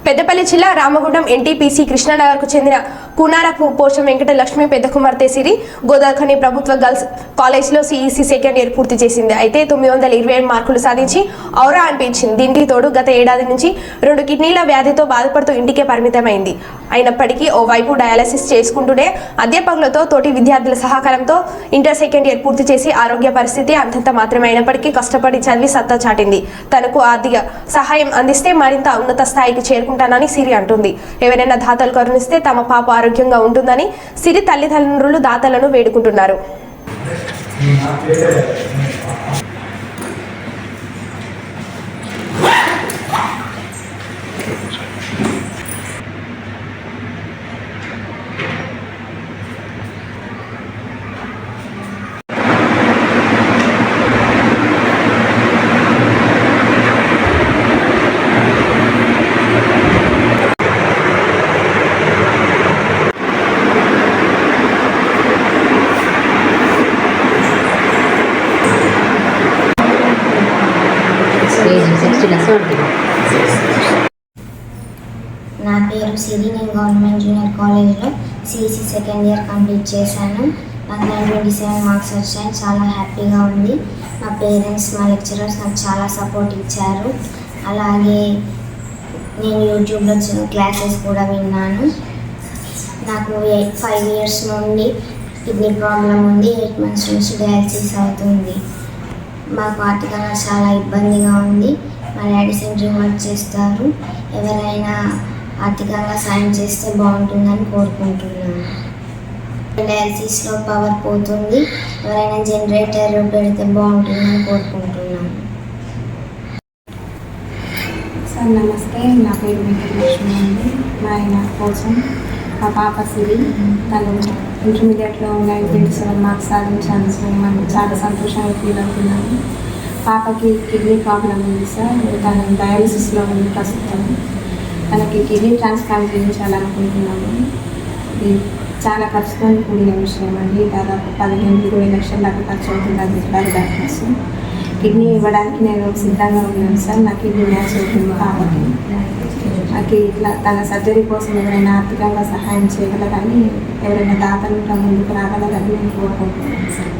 పెద్దపల్లి జిల్లా రామగుండం ఎన్టీపీసీ కృష్ణానగర్కు చెందిన కునారపు పోషం వెంకట లక్ష్మి పెద్ద కుమార్తె సిరి గోదావరి ప్రభుత్వ గర్ల్స్ కాలేజ్లో సిఈసి సెకండ్ ఇయర్ పూర్తి చేసింది. అయితే 927 మార్కులు సాధించి ఔరా అనిపించింది. దీనికి తోడు గత ఏడాది నుంచి 2 కిడ్నీల వ్యాధితో బాధపడుతూ ఇంటికే పరిమితమైంది. అయినప్పటికీ ఓవైపు డయాలసిస్ చేసుకుంటూనే అధ్యాపకులతో తోటి విద్యార్థుల సహకారంతో ఇంటర్ సెకండ్ ఇయర్ పూర్తి చేసి ఆరోగ్య పరిస్థితి అంతంత మాత్రమే అయినప్పటికీ కష్టపడి చదివి సత్తా చాటింది. తనకు ఆర్థిక సహాయం అందిస్తే మరింత ఉన్నత స్థాయికి చేరుకుంటానని సిరి అంటుంది. ఎవరైనా దాతలు కరుణిస్తే తమ పాప ఆరోగ్యంగా ఉంటుందని సిరి తల్లిదండ్రులు దాతలను వేడుకుంటున్నారు. నా పేరు సిరి. నేను గవర్నమెంట్ జూనియర్ కాలేజ్లో సిఈసి సెకండ్ ఇయర్ కంప్లీట్ చేశాను. నాకు 927 మార్క్స్ వచ్చాయి. చాలా హ్యాపీగా ఉంది. మా పేరెంట్స్, మా లెక్చరర్స్ నాకు చాలా సపోర్ట్ ఇచ్చారు. అలాగే నేను యూట్యూబ్లో క్లాసెస్ కూడా విన్నాను. నాకు 5 ఇయర్స్ నుండి కిడ్నీ ప్రాబ్లం ఉంది. 8 మంత్స్ నుంచి డయాలసిస్ అవుతుంది. మాకు ఆర్థికంగా చాలా ఇబ్బందిగా ఉంది. మా డాడీ సెంట్రింగ్ వర్క్ చేస్తారు. ఎవరైనా ఆర్థికంగా సాయం చేస్తే బాగుంటుందని కోరుకుంటున్నాను. డయాలసిస్లో పవర్ పోతుంది. ఎవరైనా జనరేటర్ పెడితే బాగుంటుందని కోరుకుంటున్నాను. సార్ నమస్తే, నా పేరు వెంకటలక్ష్మి అండి. మా ఆయన కోసం మా పాప సిరి తను ఇంటర్మీడియట్లో 927 మార్క్స్ సాధించాను. మనం చాలా సంతోషంగా ఫీల్ అవుతున్నాను. పాపకి కిడ్నీ ప్రాబ్లం ఉంది సార్. తను డయాలసిస్లో ఉంది ప్రస్తుతం. తనకి కిడ్నీ ట్రాన్స్ప్లాంట్ చేయించాలనుకుంటున్నాము. ఇది చాలా ఖర్చుతో కూడిన విషయం అండి. దాదాపు 15-20 లక్షల దాకా ఖర్చు అవుతుంది. అది డాక్టర్స్ కిడ్నీ ఇవ్వడానికి నేను సిద్ధంగా ఉన్నాను సార్. నా కిడ్నీ మ్యాచ్ అవుతుంది పాపకి. నాకు ఇట్లా తన సర్జరీ కోసం ఎవరైనా ఆర్థికంగా సహాయం చేయగలరని, ఎవరైనా దాతలు ముందుకు రాగలరని నేను కోరుకుంటున్నాను సార్.